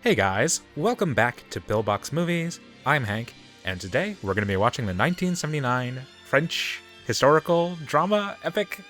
Hey guys, welcome back to Pillbox Movies. I'm Hank, and today we're going to be watching the 1979 French historical drama epic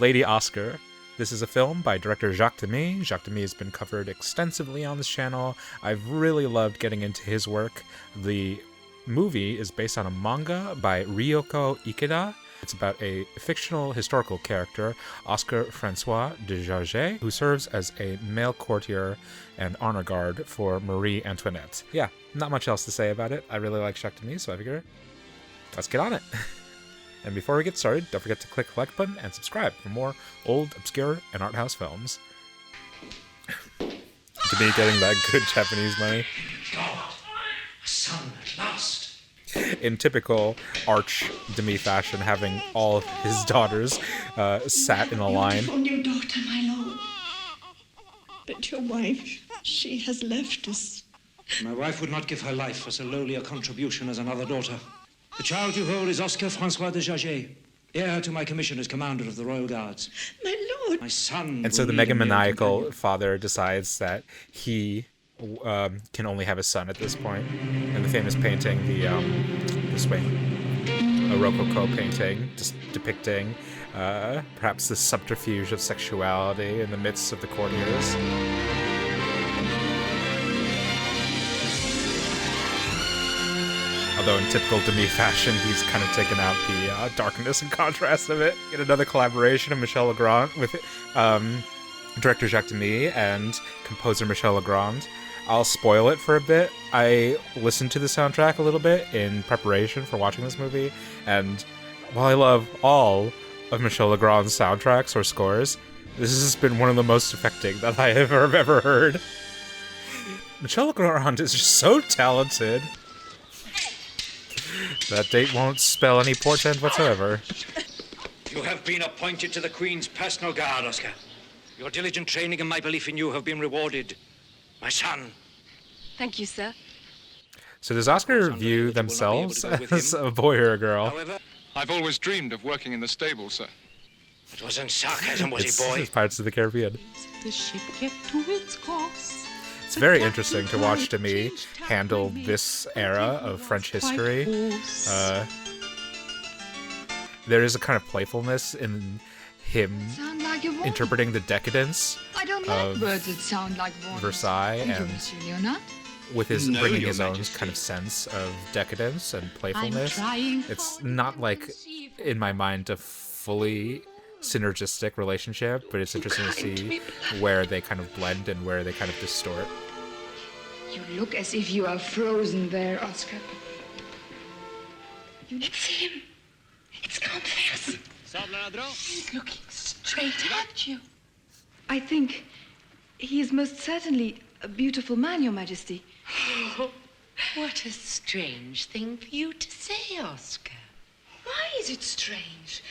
Lady Oscar. This is a film by director Jacques Demy. Jacques Demy has been covered extensively on this channel. I've really loved getting into his work. The movie is based on a manga by Riyoko Ikeda. It's about a fictional historical character, Oscar Francois de Jarget, who serves as a male courtier and honor guard for Marie Antoinette. Yeah, not much else to say about it. I really like Jacques Demy, so I figure let's get on it. And before we get started, don't forget to click the like button and subscribe for more old, obscure, and art house films. Demy getting that good Japanese money. God, a son at last. In typical Arch Demy fashion, having all of his daughters sat in a line. Beautiful new daughter, my lord. But your wife, she has left us. My wife would not give her life for so lowly a contribution as another daughter. The child you hold is Oscar Francois de Jarget, heir to my commission as commander of the Royal Guards. My lord. My son. And so the megamaniacal father decides that he can only have a son at this point. And the famous painting, the swing, a Rococo painting depicting perhaps the subterfuge of sexuality in the midst of the courtiers. Although in typical Demy fashion, he's kind of taken out the darkness and contrast of it. Get another collaboration of Michel Legrand with director Jacques Demy and composer Michel Legrand. I'll spoil it for a bit. I listened to the soundtrack a little bit in preparation for watching this movie, and while I love all of Michel Legrand's soundtracks or scores, this has been one of the most affecting that I have ever heard. Michel Legrand is just so talented. That date won't spell any portent whatsoever. You have been appointed to the Queen's personal guard, Oscar. Your diligent training and my belief in you have been rewarded. My son. Thank you, sir. So does Oscar view themselves as a boy or a girl? However, I've always dreamed of working in the stable, sir. it wasn't sarcasm, was It's it, boy? Pirates of the Caribbean. The ship kept to its course. It's very interesting to watch Demy handle this era of French history. There is a kind of playfulness in him Sound like a woman. interpreting the decadence I don't of like words that sound like woman. Versailles And you, and Monsieur Leonard? with his No, bringing Your his own Majesty. kind of sense of decadence and playfulness. trying It's hard not to like, conceive. in my mind, a fully synergistic relationship, but it's interesting to see where they kind of blend and where they kind of distort. You look as if you are frozen there, Oscar. It's him. It's Converse. He's looking straight at you. I think he is most certainly a beautiful man, Your Majesty. What a strange thing for you to say, Oscar. Why is it strange?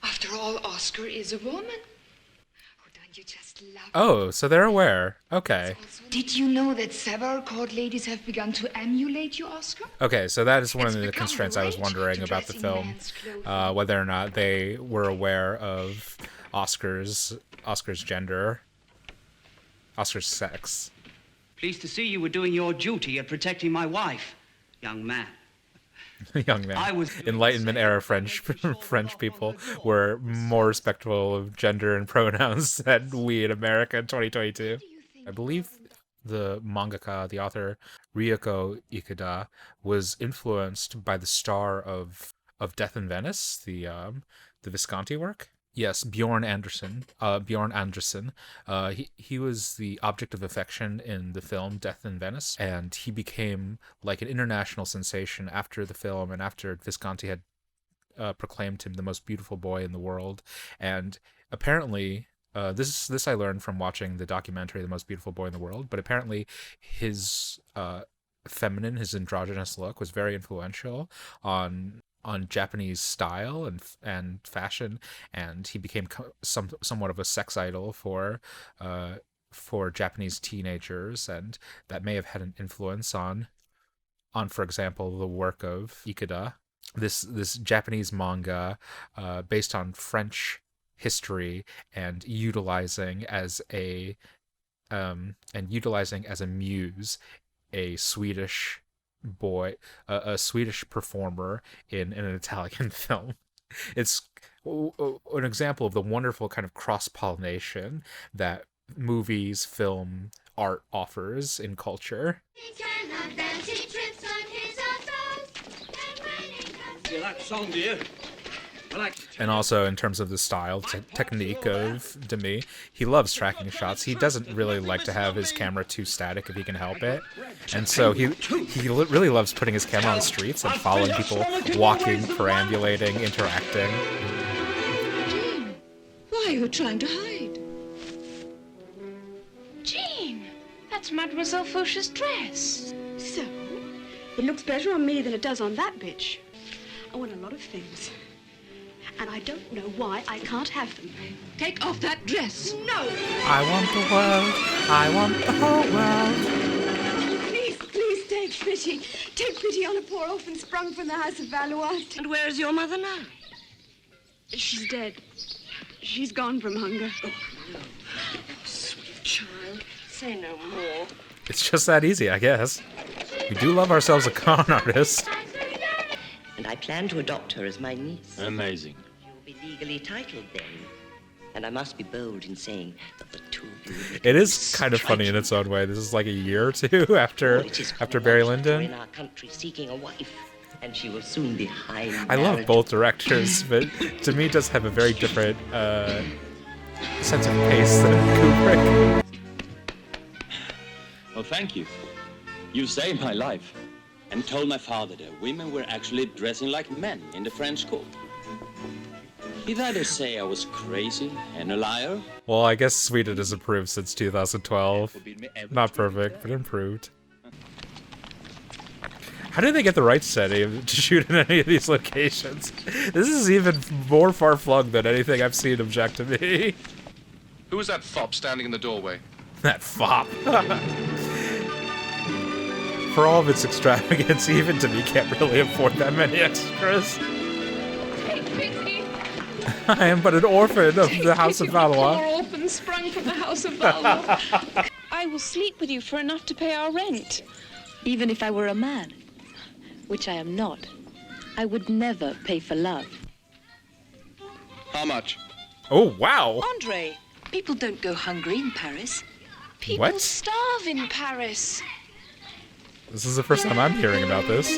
After all, Oscar is a woman. Oh, don't you just love Oh, so they're aware. Okay. Did you know that several court ladies have begun to emulate you, Oscar? Okay, so that is one It's of the become constraints I was great wondering to about the dress in film, man's clothing. whether or not they were aware of Oscar's gender, Oscar's sex. Pleased to see you were doing your duty at protecting my wife, young man. Young man. I was Enlightenment era French people were more respectful of gender and pronouns than we in America in 2022. I believe the mangaka, the author Riyoko Ikeda, was influenced by the star of Death in Venice, the Visconti work. Yes, Bjorn Anderson. He was the object of affection in the film Death in Venice, and he became like an international sensation after the film and after Visconti had proclaimed him the most beautiful boy in the world. And apparently, this I learned from watching the documentary The Most Beautiful Boy in the World, but apparently his feminine, his androgynous look was very influential on Japanese style and fashion, and he became somewhat of a sex idol for Japanese teenagers, and that may have had an influence on for example the work of Ikeda, this Japanese manga based on French history and utilizing as a and utilizing as a muse a Swedish boy, a Swedish performer in an Italian film. It's an example of the wonderful kind of cross-pollination that movies, film, art offers in culture. You like the song, do you? And also in terms of the style, technique of Demy, he loves tracking shots. He doesn't really like to have his camera too static if he can help it. And so he really loves putting his camera on the streets and following people, walking, perambulating, interacting. Jean, why are you trying to hide? Jean, that's Mademoiselle Fauche's dress. So, it looks better on me than it does on that bitch. I want a lot of things. And I don't know why I can't have them. Take off that dress. No! I want the world. I want the whole world. Please, please take pity. Take pity on a poor orphan sprung from the house of Valois. And where is your mother now? She's dead. She's gone from hunger. Oh, no. Sweet child, say no more. It's just that easy, I guess. We do love ourselves a con artist. And I plan to adopt her as my niece. Amazing. You'll be legally titled then. And I must be bold in saying that the two of you... It is kind of funny in its own way. This is like a year or two after Barry Lyndon. In our country seeking a wife, and she will soon be high. I love both directors, but Demy does have a very different sense of pace than Kubrick. Well, thank you. You saved my life and told my father that women were actually dressing like men in the French court. He'd either say I was crazy and a liar. Well, I guess Sweden has improved since 2012. Not perfect, but improved. How did they get the rights to shoot in any of these locations? This is even more far-flung than anything I've seen of Jacques Demy. Who was that fop standing in the doorway? That fop. For all of its extravagance, even Demy can't really afford that many extras. I am but an orphan of the House of Valois. Poor orphan sprung from the House of Valois. I will sleep with you for enough to pay our rent. Even if I were a man, which I am not, I would never pay for love. How much? Oh, wow. Andre, people don't go hungry in Paris. People What? starve in Paris. This is the first time I'm hearing about this.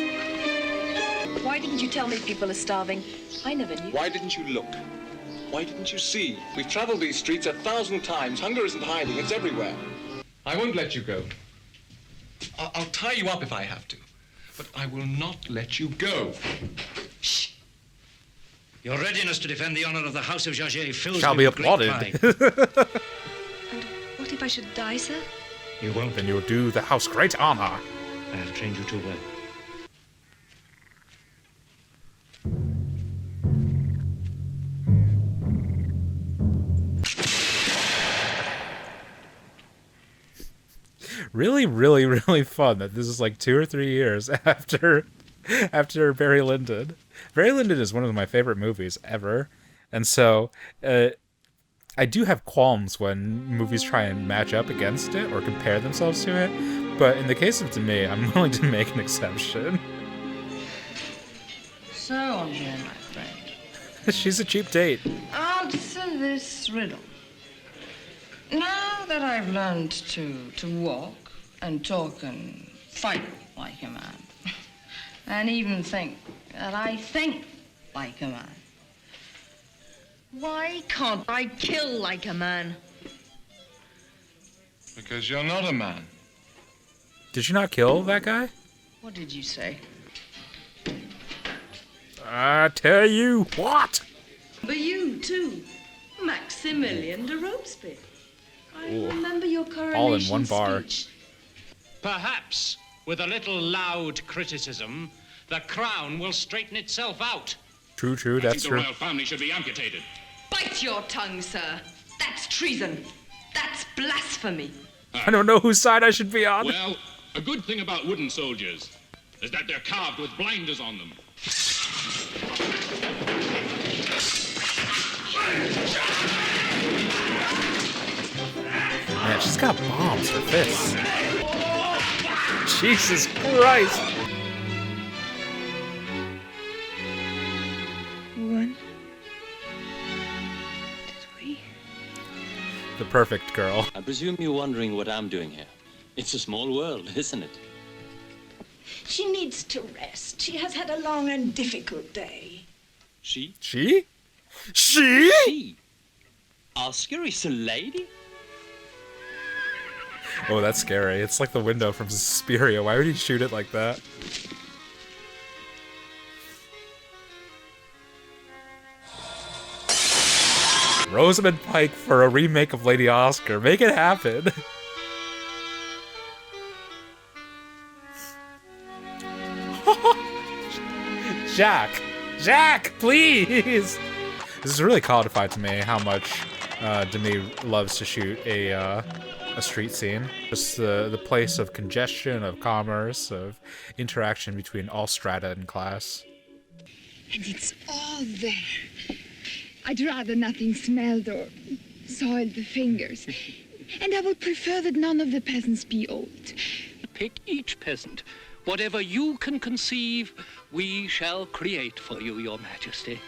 Why didn't you tell me people are starving? I never knew. Why didn't you look? Why didn't you see? We've traveled these streets 1,000 times. Hunger isn't hiding, it's everywhere. I won't let you go. I'll tie you up if I have to. But I will not let you go. Shh. Your readiness to defend the honor of the House of Jaget fills Shall me be with great applauded. pride. And what if I should die, sir? You won't. Then you'll do the house great honor. I have trained you too well. Really, really, really fun that this is like 2 or 3 years after Barry Lyndon. Barry Lyndon is one of my favorite movies ever. And so I do have qualms when movies try and match up against it or compare themselves to it. But in the case of Demy, I'm willing to make an exception. So, Andre, my friend, She's a cheap date. answer this riddle. Now that I've learned to walk and talk and fight like a man, and even think that I think like a man, why can't I kill like a man? Because you're not a man. Did you not kill that guy? What did you say? I tell you what! But you, too, Maximilian de Robespierre. I remember your coronation All in one bar. speech. Perhaps, with a little loud criticism, the crown will straighten itself out. True, that's true. The royal family should be amputated. Bite your tongue, sir. That's treason. That's blasphemy. I don't know whose side I should be on. Well, a good thing about wooden soldiers is that they're carved with blinders on them. Man, she's got bombs for fists. Jesus Christ! When did we? The perfect girl. I presume you're wondering what I'm doing here. It's a small world, isn't it? She needs to rest. She has had a long and difficult day. She? She? She? She? Oscar is a lady? Oh, that's scary. It's like the window from Suspiria. Why would he shoot it like that? Rosamund Pike for a remake of Lady Oscar. Make it happen. Jacques! Jacques, please! This is really codified to me how much Demy loves to shoot a street scene. Just the place of congestion, of commerce, of interaction between all strata and class. And it's all there. I'd rather nothing smelled or soiled the fingers. And I would prefer that none of the peasants be old. Pick each peasant. Whatever you can conceive, we shall create for you, Your Majesty.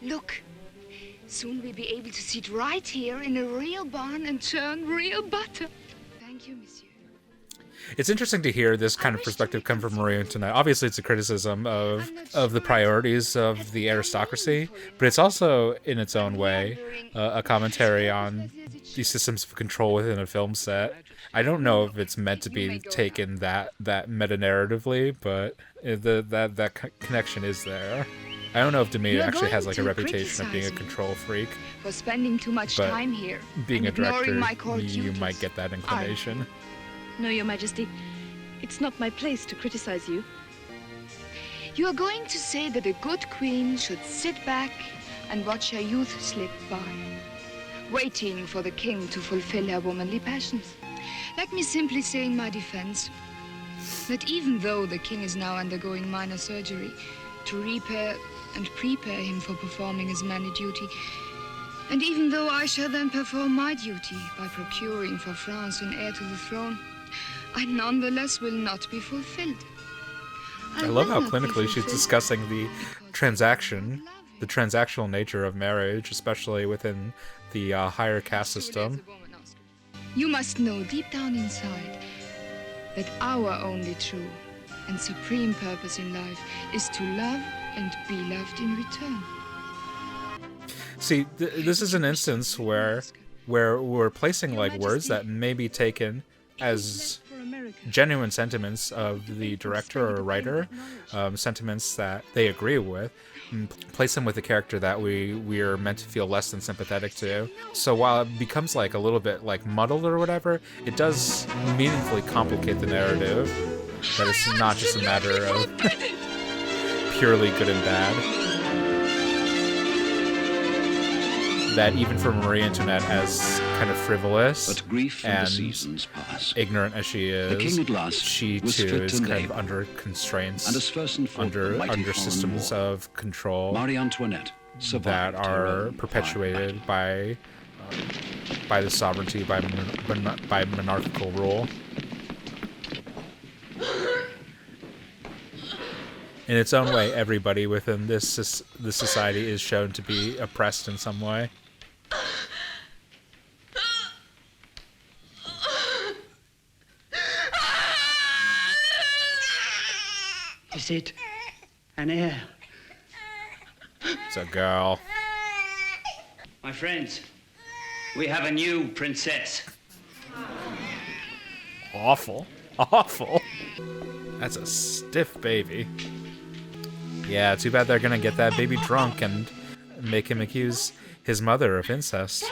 Look, soon we'll be able to sit right here in a real barn and churn real butter. Thank you, monsieur. It's interesting to hear this kind of perspective come from Marie Antoinette. Obviously, it's a criticism of the priorities of the aristocracy, but it's also, in its own way, a commentary on the systems of control within a film set. I don't know if it's meant to be taken that meta-narratively, but that connection is there. I don't know if Demy actually has like a reputation of being a control freak. For spending too much time here. Being a director, you duties. might get that inclination. No, Your Majesty. It's not my place to criticize you. You are going to say that a good queen should sit back and watch her youth slip by, waiting for the king to fulfill her womanly passions. Let me simply say in my defense that even though the king is now undergoing minor surgery to repair and prepare him for performing his manly duty, and even though I shall then perform my duty by procuring for France an heir to the throne, I nonetheless will not be fulfilled. I love how clinically she's discussing the transactional nature of marriage, especially within the higher caste system. You must know deep down inside that our only true and supreme purpose in life is to love and be loved in return. See, this is an instance where we're placing like words that may be taken as genuine sentiments of the director or writer, sentiments that they agree with, and place them with a character that we are meant to feel less than sympathetic to. So while it becomes like a little bit like muddled or whatever, it does meaningfully complicate the narrative. That it's not just a matter of purely good and bad. That even for Marie Antoinette, as kind of frivolous and ignorant as she is, she too is kind of under constraints, under systems of control Marie Antoinette that are perpetuated by the sovereignty, by monarchical rule. In its own way, everybody within this society is shown to be oppressed in some way. Is it an heir? It's a girl. My friends, we have a new princess. Awful. Awful. That's a stiff baby. Yeah, too bad they're gonna get that baby drunk and make him accuse his mother of incest.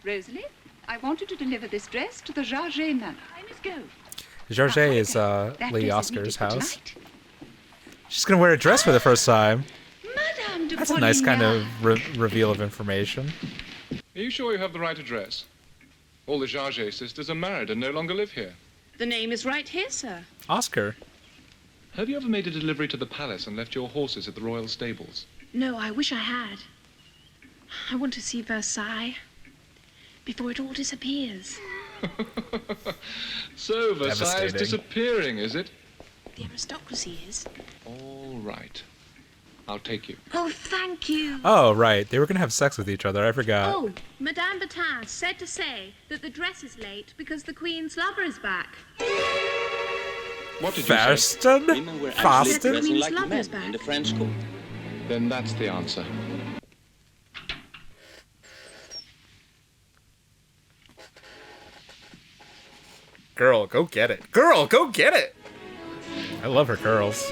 Rosalie, I want you to deliver this dress to the Jarget manor. I must go. Jarget is Lady Oscar's house. She's gonna wear a dress for the first time. That's a nice kind of reveal of information. Are you sure you have the right address? All the Jarget sisters are married and no longer live here. The name is right here, sir. Oscar. Have you ever made a delivery to the palace and left your horses at the royal stables? No, I wish I had. I want to see Versailles. before it all disappears. So Versailles is disappearing, is it? The aristocracy is. All right. I'll take you. Oh, thank you. Oh, right. They were going to have sex with each other. I forgot. Oh, Madame Batin said to say that the dress is late because the Queen's lover is back. What did Fasten? you say? Women were actually dressing like men in the French court. Then that's the answer. Girl, go get it. Girl, go get it! I love her curls.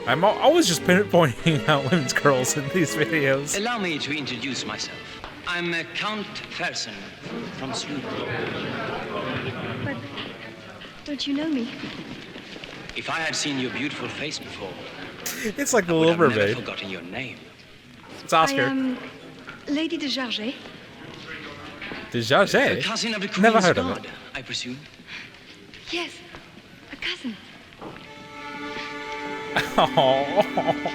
I'm always just pointing out women's curls in these videos. Allow me to introduce myself. I'm Count Fersen from Sweden. But don't you know me? If I had seen your beautiful face before, It's like the I would Little have never Mermaid. forgotten your name. It's Oscar. I am Lady de Jarget. De Jarget? A cousin of the Queen's Never heard of guard, it. I presume. Yes, a cousin. Oh.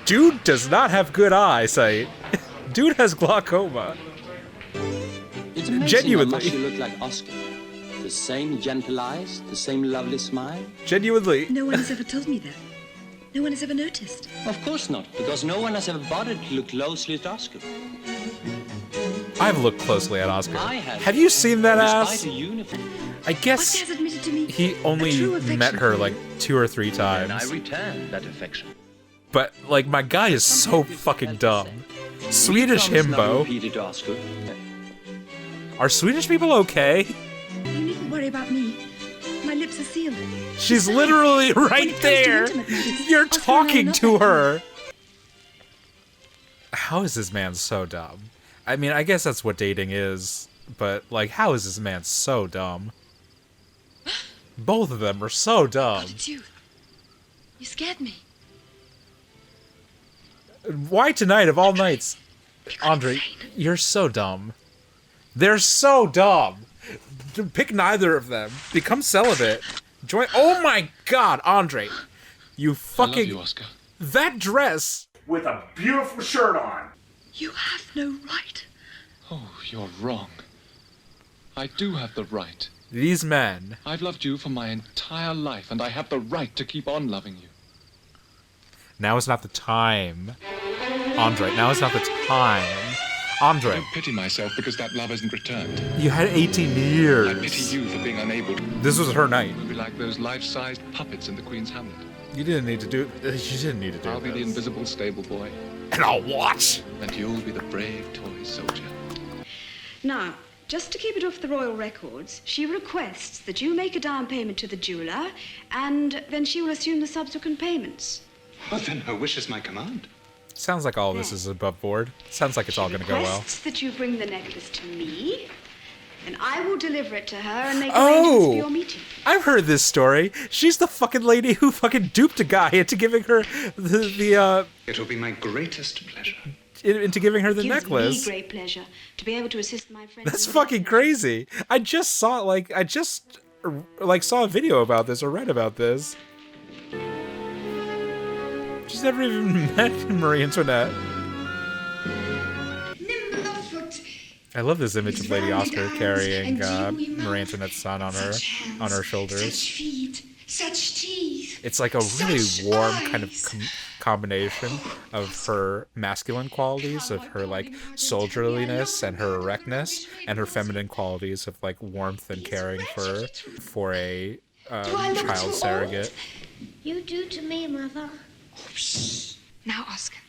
Dude does not have good eyesight. Dude has glaucoma. It's amazing Genuinely. how much you look like Oscar. The same gentle eyes, the same lovely smile. Genuinely. No one has ever told me that. No one has ever noticed. Of course not, because no one has ever bothered to look closely at Oscar. I've looked closely at Oscar. I have. Have you seen that ass? Despite a uniform. I guess Oscar has admitted to me he only a true affection met her for like 2 or 3 And I times. return that affection. But like my guy is so fucking dumb. Swedish Promise not to himbo. repeat it to Oscar. Are Swedish people okay? You needn't worry about me. My lips are sealed. She's Besides, literally when right it comes to there. intimate matters, You're Oscar and I are talking not to like her. How is this man so dumb? I mean, I guess that's what dating is, but like, how is this man so dumb? Both of them are so dumb. God, it's you. You scared me. Why tonight of all nights? Andre, you're so dumb. They're so dumb. Pick neither of them. Become celibate. Join. Oh my God, Andre, you fucking. I love you, Oscar. That dress with a beautiful shirt on. You have no right. Oh, you're wrong. I do have the right. These men. I've loved you for my entire life, and I have the right to keep on loving you. Now is not the time. Andre, now is not the time. Andre. I don't pity myself because that love isn't returned. You had 18 years. I pity you for being unable to. This was her night. We'll be like those life-sized puppets in the Queen's Hamlet. You didn't need to do. You didn't need to do. I'll be the invisible stable boy. And I'll watch. And you'll be the brave toy soldier. Now, just to keep it off the royal records, she requests that you make a down payment to the jeweler, and then she will assume the subsequent payments. Well, then her wish is my command. Sounds like all this is above board. Sounds like it's all gonna go well. Requests that you bring the necklace to me, and I will deliver it to her and make arrangements for your meeting. I've heard this story. She's the fucking lady who fucking duped a guy into giving her the It will be my greatest pleasure. into giving her the Gives necklace. me great pleasure to be able to assist my friends. That's fucking crazy. I just saw saw a video about this or read about this. She's never even met Marie Antoinette. I love this image of Lady Oscar carrying Marie Antoinette's son on her shoulders. Such teeth. It's like a really warm kind of combination of her masculine qualities, of her like soldierliness and her erectness, and her feminine qualities of like warmth and caring for a child surrogate. You do to me, Mother. Now, Oscar,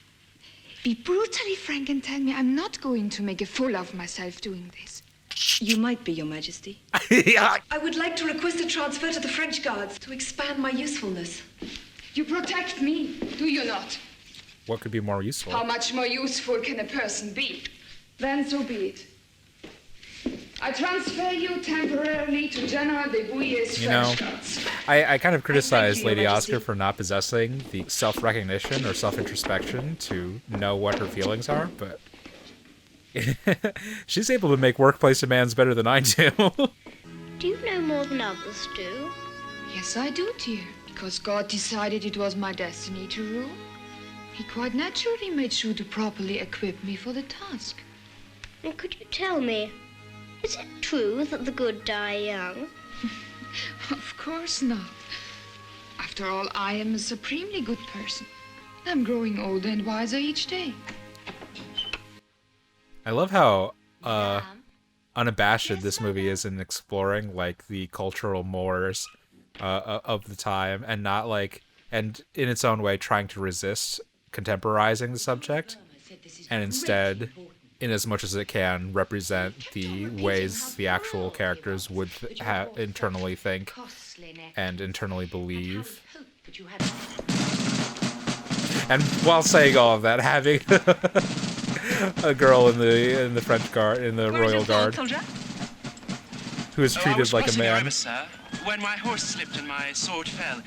be brutally frank and tell me I'm not going to make a fool of myself doing this. You might be, Your Majesty. Yeah. I would like to request a transfer to the French Guards to expand my usefulness. You protect me, do you not? What could be more useful? How much more useful can a person be? Then so be it. I transfer you temporarily to General de Bouillet's You know, French Guards. I kind of criticize Your Lady Majesty. Oscar for not possessing the self-recognition or self-introspection to know what her feelings are, but she's able to make workplace demands better than I do. Do you know more than others do? Yes, I do, dear. Because God decided it was my destiny to rule. He quite naturally made sure to properly equip me for the task. And could you tell me, is it true that the good die young? Of course not. After all, I am a supremely good person. I'm growing older and wiser each day. I love how unabashed this movie is in exploring like the cultural mores of the time, and not like, and in its own way trying to resist contemporizing the subject, and instead, in as much as it can, represent the ways the actual characters would internally think and internally believe. And while saying all of that, having a girl in the French guard, in the royal guard, who is treated like a man. Sir, when my horse slipped and my sword fell,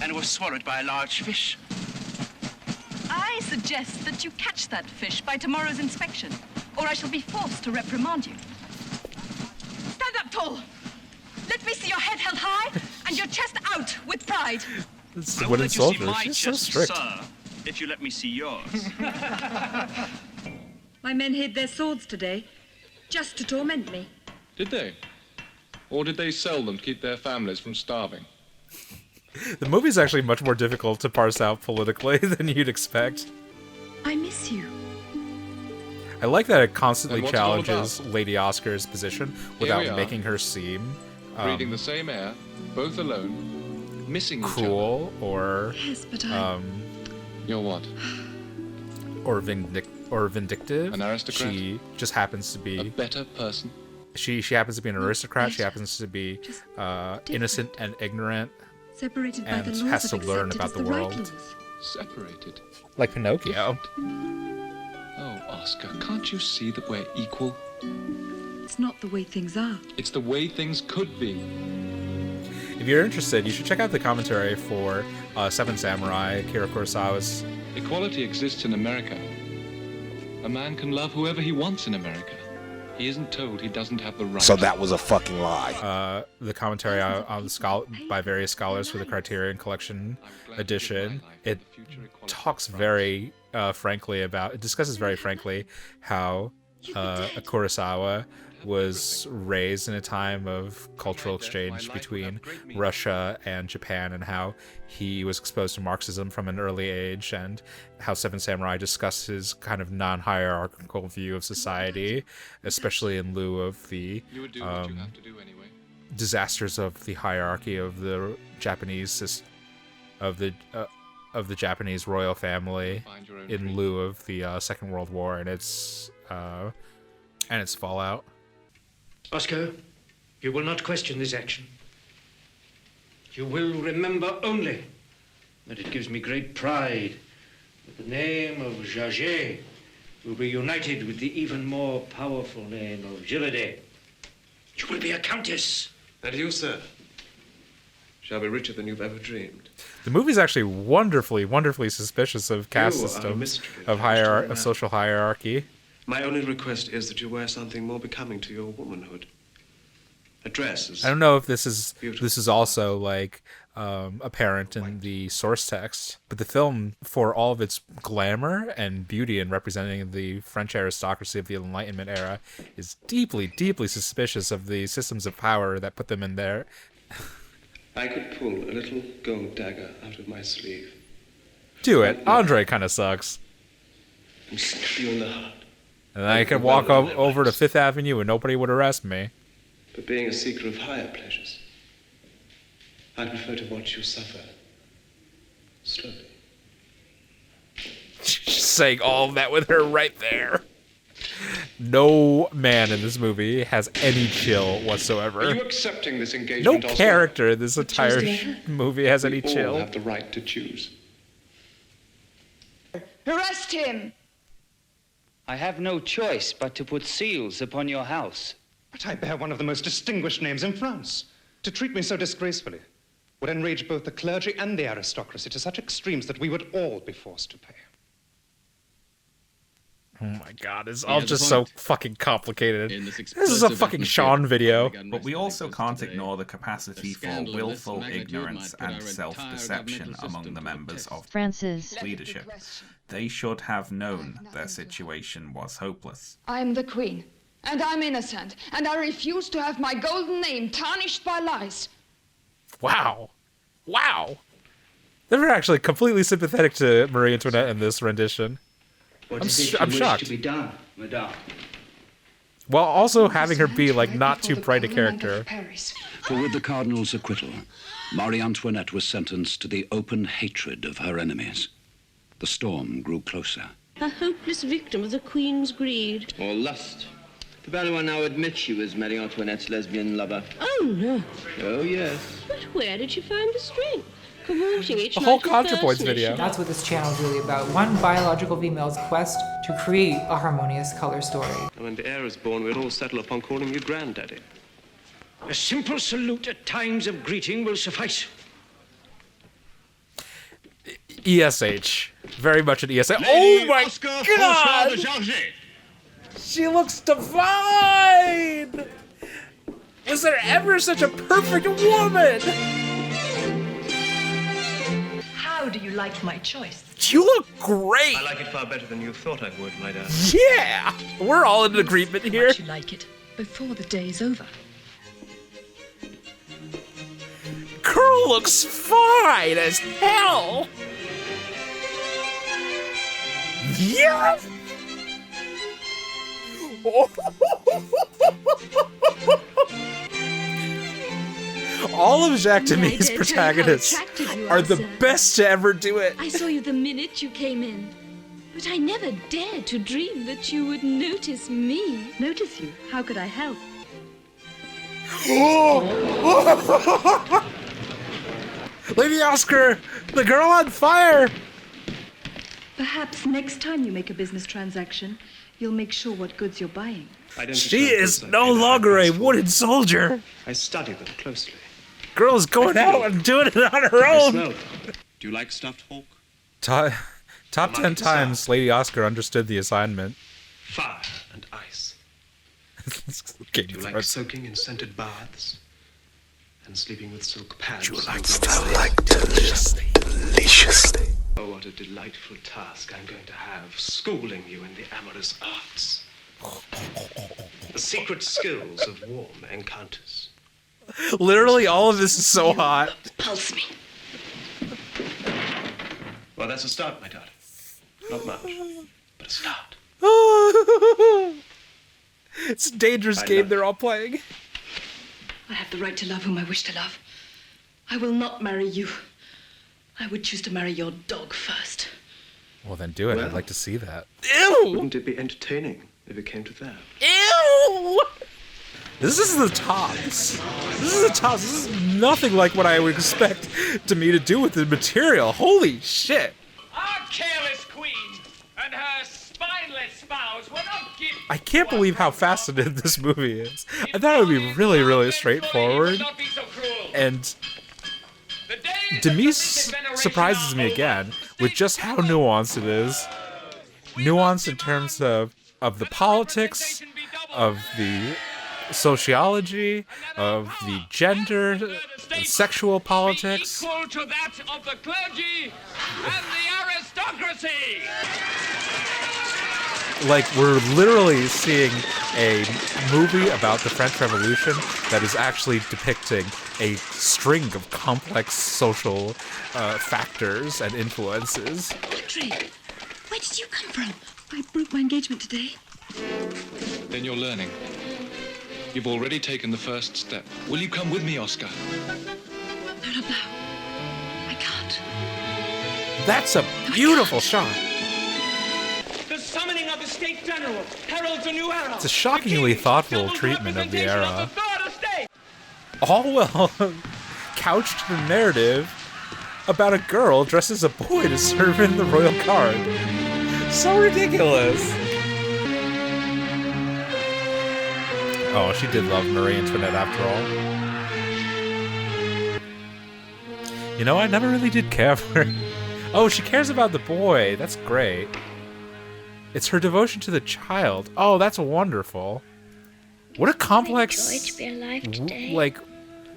and was swallowed by a large fish. I suggest that you catch that fish by tomorrow's inspection, or I shall be forced to reprimand you. Stand up tall. Let me see your head held high and your chest out with pride. It's wooden soldier. She's so strict. Sir, if you let me see yours. My men hid their swords today, just to torment me. Did they? Or did they sell them to keep their families from starving? The movie's actually much more difficult to parse out politically than you'd expect. I miss you. I like that it constantly challenges Lady Oscar's position without making her seem breathing the same air, both alone, missing cruel or yes, but you're what? Or vindictive. An aristocrat. She just happens to be a better person. She happens to be an aristocrat. She happens to be innocent and ignorant. Separated by and the laws has to learn about the world. Right, separated. Like Pinocchio. Oh, Oscar, can't you see that we're equal? It's not the way things are. It's the way things could be. If you're interested, you should check out the commentary for Seven Samurai, Akira Kurosawa's. Equality exists in America. A man can love whoever he wants in America. He isn't told he doesn't have the right. So that was a fucking lie. The commentary on by various scholars for the Criterion Collection edition, it talks very frankly about, it discusses very frankly how Kurosawa was raised in a time of cultural exchange between Russia and Japan, and how he was exposed to Marxism from an early age, and how Seven Samurai discusses his kind of non-hierarchical view of society, especially in lieu of the disasters of the hierarchy of the Japanese of the Japanese royal family in lieu of the Second World War and its fallout. Oscar, you will not question this action. You will remember only that it gives me great pride that the name of Jaget will be united with the even more powerful name of Gilead. You will be a countess. And you, sir, shall be richer than you've ever dreamed. The movie's actually wonderfully, wonderfully suspicious of caste systems, of social hierarchy. My only request is that you wear something more becoming to your womanhood. A dress is I don't know if this is also like apparent in the source text, but the film, for all of its glamour and beauty in representing the French aristocracy of the Enlightenment era, is deeply, deeply suspicious of the systems of power that put them in there. I could pull a little gold dagger out of my sleeve. Do it. Andre kind of sucks. And stab you in the heart. And I could walk over to Fifth Avenue and nobody would arrest me. But being a seeker of higher pleasures, I prefer to watch you suffer slowly. Saying all of that with her right there. No man in this movie has any chill whatsoever. Are you accepting this engagement? No character in this entire movie has any chill. We all have the right to choose. Arrest him! I have no choice but to put seals upon your house. But I bear one of the most distinguished names in France. To treat me so disgracefully would enrage both the clergy and the aristocracy to such extremes that we would all be forced to pay. Oh my god, it's all just so fucking complicated. This is a fucking Sean video. But we also can't ignore the capacity for willful ignorance and self-deception among the members of France's leadership. They should have known their situation was hopeless. I'm the queen, and I'm innocent, and I refuse to have my golden name tarnished by lies. Wow. Wow. They were actually completely sympathetic to Marie Antoinette in this rendition. What I'm is it you wish shocked. to be done, madame? While also having her be, like, not too bright a character. For with the cardinal's acquittal, Marie Antoinette was sentenced to the open hatred of her enemies. The storm grew closer. A hopeless victim of the Queen's greed. Or lust. The Valois now admits she was Marie Antoinette's lesbian lover. Oh, no. Oh, yes. But where did she find the strength? Cavorting each The whole night with ContraPoints personal video. shit. That's what this channel is really about. One biological female's quest to create a harmonious color story. And when the heir is born, we'll all settle upon calling you Granddaddy. A simple salute at times of greeting will suffice. ESH. Very much an ESH. Oh my god! She looks divine! Was there ever such a perfect woman? How do you like my choice? You look great! I like it far better than you thought I would, my darling. Yeah! We're all in agreement here. How'd you like it before the day's over? Girl looks fine as hell! Yes! All of Jacques Demy's protagonists are the best to ever do it. I saw you the minute you came in. But I never dared to dream that you would notice me. Notice you? How could I help? Lady Oscar! The girl on fire! Perhaps next time you make a business transaction, you'll make sure what goods you're buying. She is no longer a wooden soldier. I study them closely. Girl's going out and doing it on her own. Do you like stuffed hawk? Top 10 times Lady Oscar understood the assignment. Fire and ice. Do you like soaking in scented baths? And sleeping with silk pads? You like stuff like deliciously. Oh, what a delightful task I'm going to have, schooling you in the amorous arts. The secret skills of warm encounters. Literally, all of this is so hot. Pulse me. Well, that's a start, my daughter. Not much, but a start. It's a dangerous game they're all playing. I have the right to love whom I wish to love. I will not marry you. I would choose to marry your dog first. Well, then do it. Well, I'd like to see that. Wouldn't it be entertaining if it came to that? Ew! This is the tops. This is the tops. This is nothing like what I would expect Demy to do with the material. Holy shit. Our careless queen and her spineless spouse were not given. I can't believe how faceted this movie is. I thought it would be really, really straightforward. And Demy surprises me again with just how nuanced it is. Nuanced in terms of the politics, of the sociology, of the gender, the sexual politics. Equal to that of the clergy and the aristocracy. Like, we're literally seeing a movie about the French Revolution that is actually depicting a string of complex social factors and influences. Audrey, where did you come from? I broke my engagement today. Then you're learning. You've already taken the first step. Will you come with me, Oscar? No, not now. I can't. That's a beautiful shot. The summoning of the State General heralds a new era. It's a shockingly thoughtful treatment of the era. All well couched in a narrative about a girl dressed as a boy to serve in the royal guard. So ridiculous. Oh, she did love Marie Antoinette after all. You know, I never really did care for her. Oh, she cares about the boy. That's great. It's her devotion to the child. Oh, that's wonderful. What a complex, Joy to be alive today. like,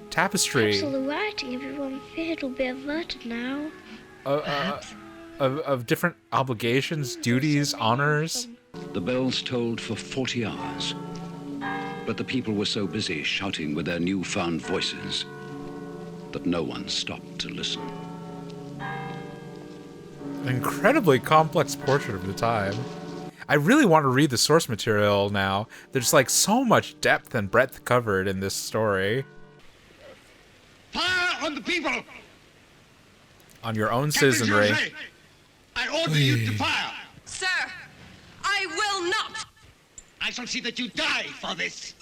tapestry. Perhaps all the rioting everyone feared will be averted now. Of different obligations, duties, honors. The bells tolled for 40 hours, but the people were so busy shouting with their newfound voices that no one stopped to listen. An incredibly complex portrait of the time. I really want to read the source material now. There's like so much depth and breadth covered in this story. Fire on the people! On your own citizenry. I order you to fire! Sir, I will not! I shall see that you die for this!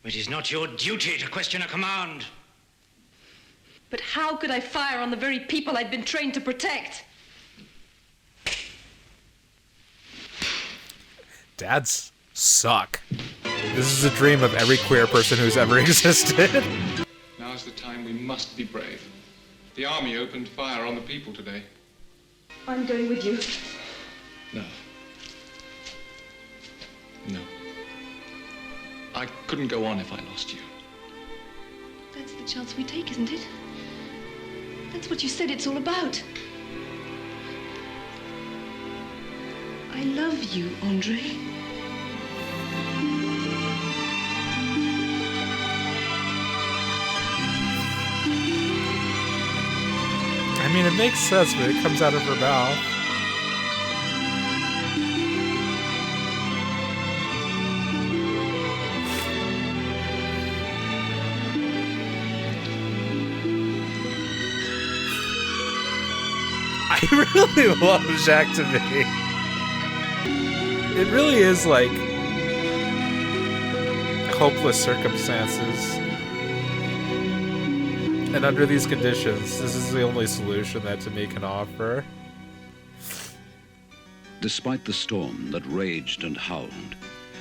It is not your duty to question a command. But how could I fire on the very people I'd been trained to protect? Dads suck. This is a dream of every queer person who's ever existed. Now's the time we must be brave. The army opened fire on the people today. I'm going with you. No. No. I couldn't go on if I lost you. That's the chance we take, isn't it? That's what you said it's all about. I love you, Andre. I mean, it makes sense when it comes out of her mouth. I really love Jacques Demy. It really is like hopeless circumstances. And under these conditions, this is the only solution that Demy can offer. Despite the storm that raged and howled,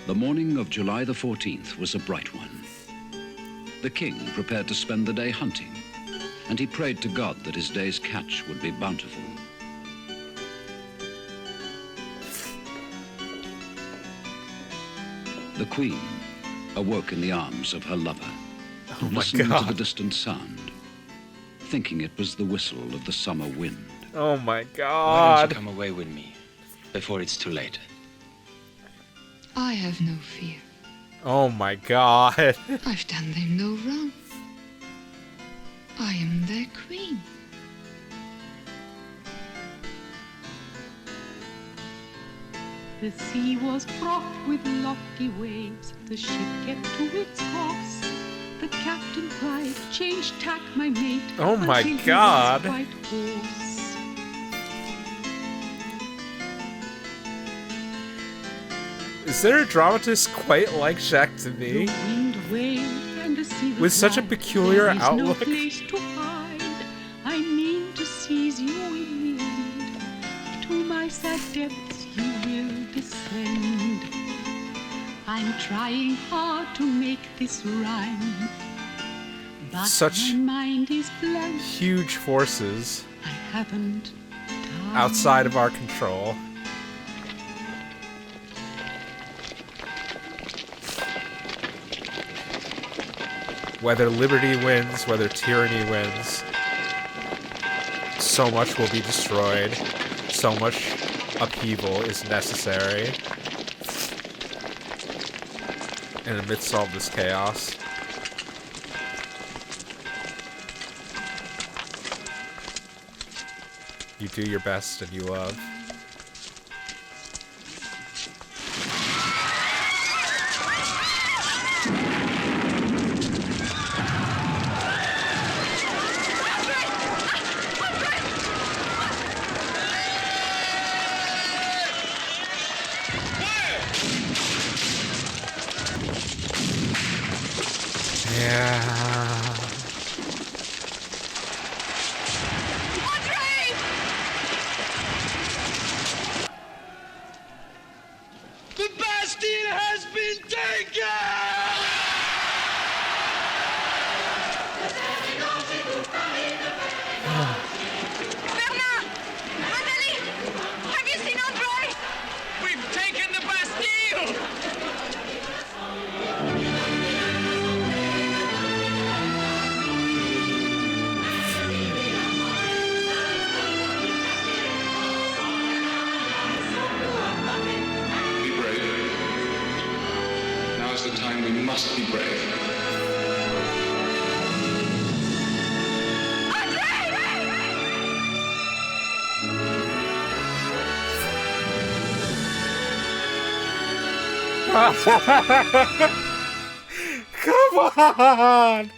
the morning of July the 14th was a bright one. The king prepared to spend the day hunting, and he prayed to God that his day's catch would be bountiful. The queen awoke in the arms of her lover, Oh my listening God. to the distant sound, thinking it was the whistle of the summer wind. Oh my Why don't God. you come away with me before it's too late? I have no fear. Oh my God. I've done them no wrong. I am their queen. The sea was fraught with lofty waves. The ship kept to its course. The captain cried, "Change tack, my mate." Oh my until he was God. quite hoarse. Is there a dramatist quite like Jacques Demy? Wind wailed and the sea was With such a wide. peculiar There is outlook? No place to hide. I mean to seize you in the end. To my sad depths you will descend. I'm trying hard to make this rhyme, but Such my mind is blank. huge forces I haven't time. outside of our control. Whether liberty wins, whether tyranny wins, so much will be destroyed. So much upheaval is necessary. And amidst all this chaos, you do your best and you love. Yeah. The Bastille has been taken! be brave. Come on!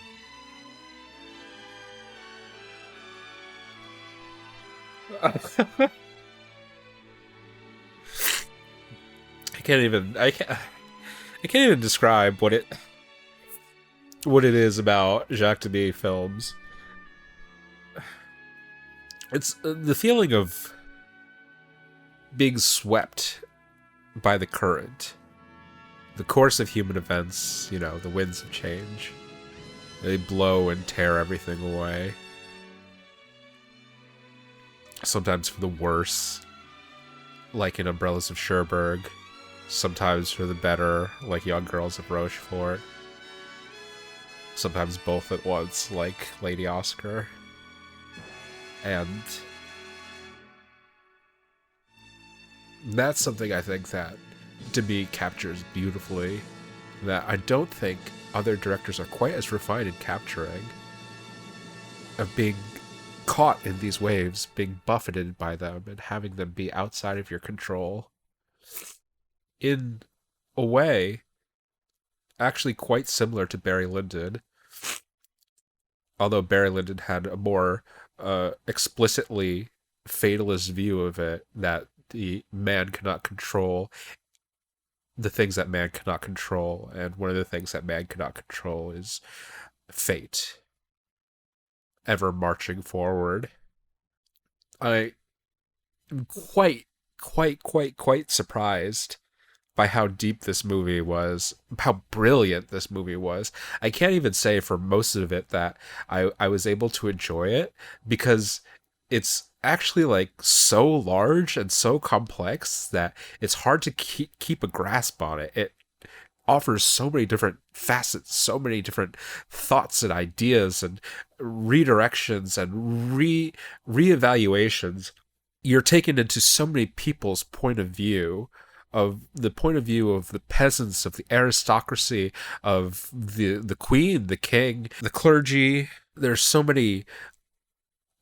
I can't even describe what it is about Jacques Demy films. It's the feeling of being swept by the current. The course of human events, you know, the winds of change. They blow and tear everything away. Sometimes for the worse, like in Umbrellas of Cherbourg. Sometimes for the better, like Young Girls of Rochefort. Sometimes both at once, like Lady Oscar. And that's something I think that Demy captures beautifully, that I don't think other directors are quite as refined in capturing, of being caught in these waves, being buffeted by them, and having them be outside of your control. In a way, actually quite similar to Barry Lyndon, although Barry Lyndon had a more explicitly fatalist view of it, that the man cannot control the things that man cannot control, and one of the things that man cannot control is fate, ever marching forward. I am quite surprised by how deep this movie was, how brilliant this movie was. I can't even say for most of it that I was able to enjoy it, because it's actually like so large and so complex that it's hard to keep a grasp on it. It offers so many different facets, so many different thoughts and ideas and redirections and reevaluations. You're taken into so many people's point of view, of the point of view of the peasants, of the aristocracy, of the queen, the king, the clergy. There's so many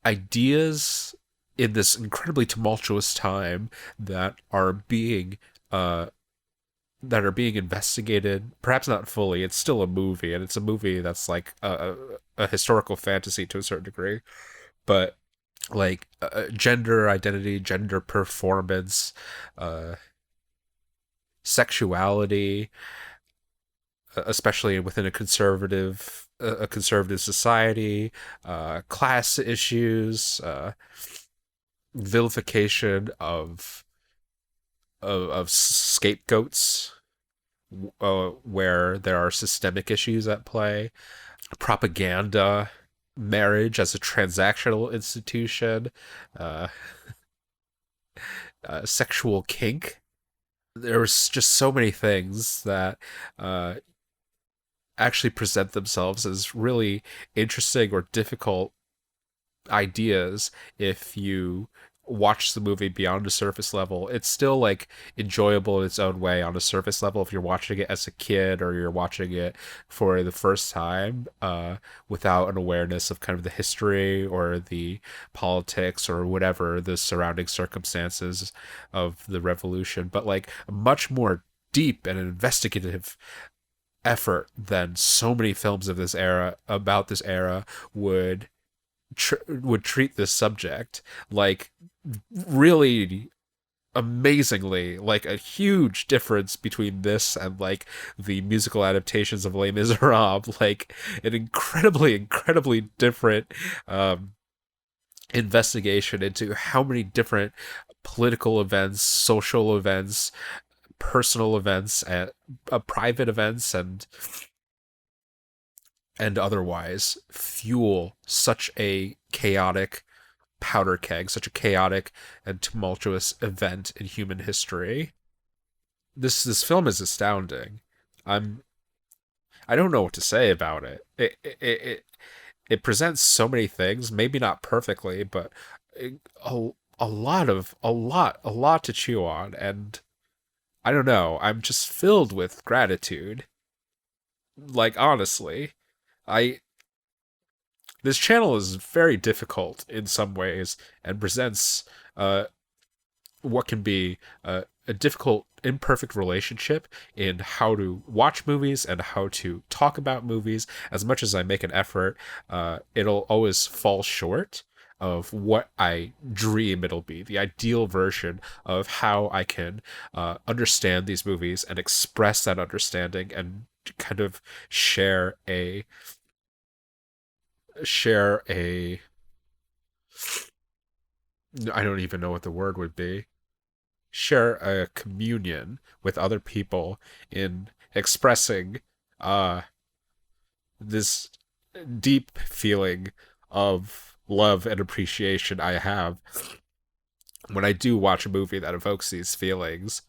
ideas in this incredibly tumultuous time that are being investigated. Perhaps not fully. It's still a movie, and it's a movie that's like a historical fantasy to a certain degree, but like gender identity, gender performance, sexuality, especially within a conservative society, class issues, vilification of scapegoats, where there are systemic issues at play, propaganda, marriage as a transactional institution, sexual kink. There was just so many things that actually present themselves as really interesting or difficult ideas if you watch the movie beyond a surface level. It's still like enjoyable in its own way on a surface level if you're watching it as a kid or you're watching it for the first time, without an awareness of kind of the history or the politics or whatever the surrounding circumstances of the revolution, but like a much more deep and investigative effort than so many films of this era, about this era, would treat this subject. Like, really amazingly, like a huge difference between this and like the musical adaptations of Les Miserables, like an incredibly different investigation into how many different political events, social events, personal events, and private events and otherwise fuel such a chaotic powder keg, such a chaotic and tumultuous event in human history. This film is astounding. I don't know what to say about it. It presents so many things, maybe not perfectly, but a lot to chew on, and I don't know, I'm just filled with gratitude like, honestly, this channel is very difficult in some ways and presents what can be a difficult, imperfect relationship in how to watch movies and how to talk about movies. As much as I make an effort, it'll always fall short of what I dream it'll be, the ideal version of how I can understand these movies and express that understanding and kind of share a I don't even know what the word would be. Share a communion with other people in expressing this deep feeling of love and appreciation I have when I do watch a movie that evokes these feelings.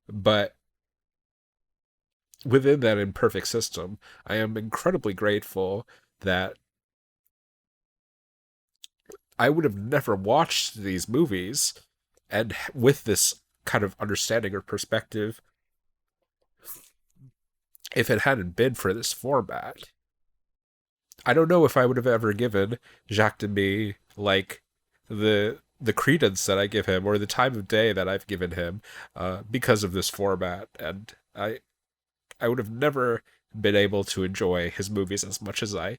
But within that imperfect system, I am incredibly grateful that I would have never watched these movies and with this kind of understanding or perspective if it hadn't been for this format. I don't know if I would have ever given Jacques Demy like the credence that I give him or the time of day that I've given him because of this format, and I would have never been able to enjoy his movies as much as I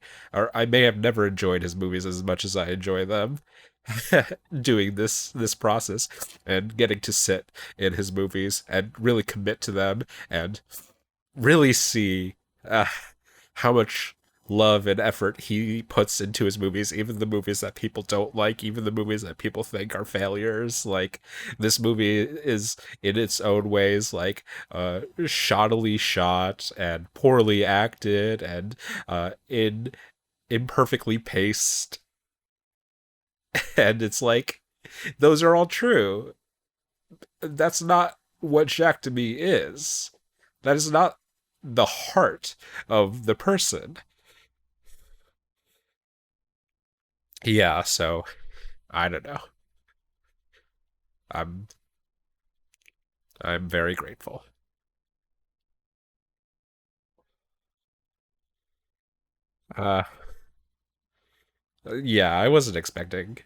may have never enjoyed his movies as much as I enjoy them doing this process and getting to sit in his movies and really commit to them and really see how much love and effort he puts into his movies, even the movies that people don't like, even the movies that people think are failures. Like, this movie is in its own ways like shoddily shot and poorly acted and imperfectly paced. And it's like, those are all true. That's not what Jacques Demy is. That is not the heart of the person. Yeah, so I don't know. I'm very grateful. Uh yeah, I wasn't expecting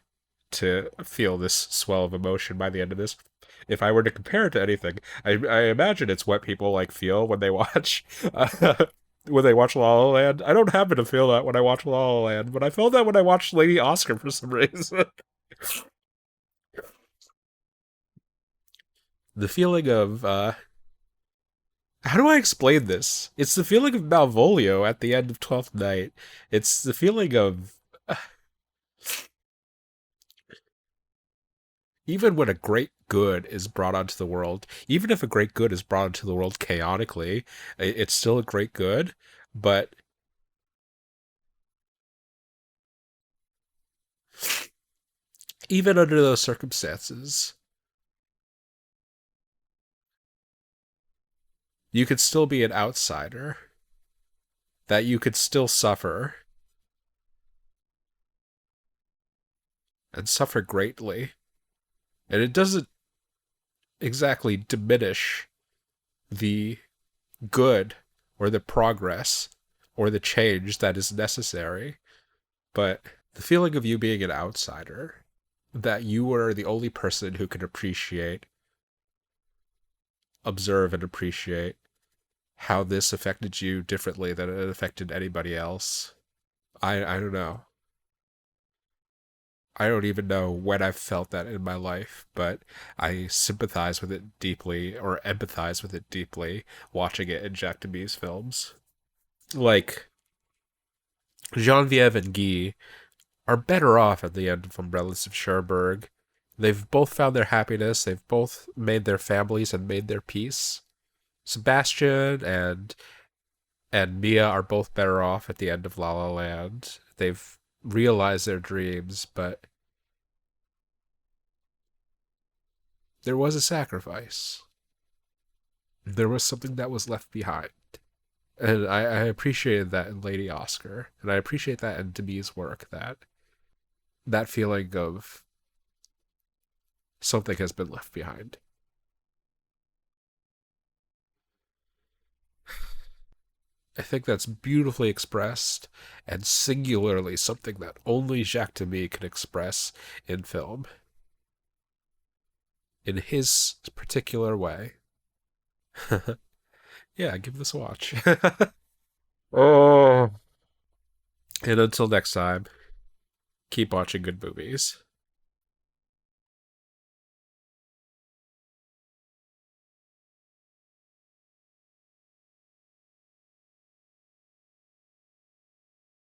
to feel this swell of emotion by the end of this. If I were to compare it to anything, I imagine it's what people like feel when they watch when they watch La La Land. I don't happen to feel that when I watch La La Land, but I felt that when I watched Lady Oscar for some reason. The feeling of how do I explain this? It's the feeling of Malvolio at the end of Twelfth Night. It's the feeling of even when a great good is brought onto the world, even if a great good is brought into the world chaotically, it's still a great good, but even under those circumstances, you could still be an outsider, that you could still suffer, and suffer greatly. And it doesn't exactly diminish the good or the progress or the change that is necessary, but the feeling of you being an outsider, that you were the only person who could observe and appreciate how this affected you differently than it affected anybody else. I don't know. I don't even know when I've felt that in my life, but I sympathize with it deeply, or empathize with it deeply, watching it in Jacques Demy's films. Like, Geneviève and Guy are better off at the end of Umbrellas of Cherbourg. They've both found their happiness, they've both made their families and made their peace. Sebastian and Mia are both better off at the end of La La Land. They've realized their dreams, but there was a sacrifice. There was something that was left behind. And I appreciated that in Lady Oscar, and I appreciate that in Demy's work, that feeling of something has been left behind. I think that's beautifully expressed and singularly something that only Jacques Demy can express in film. In his particular way. Yeah, give this a watch. Oh. And until next time, keep watching good movies.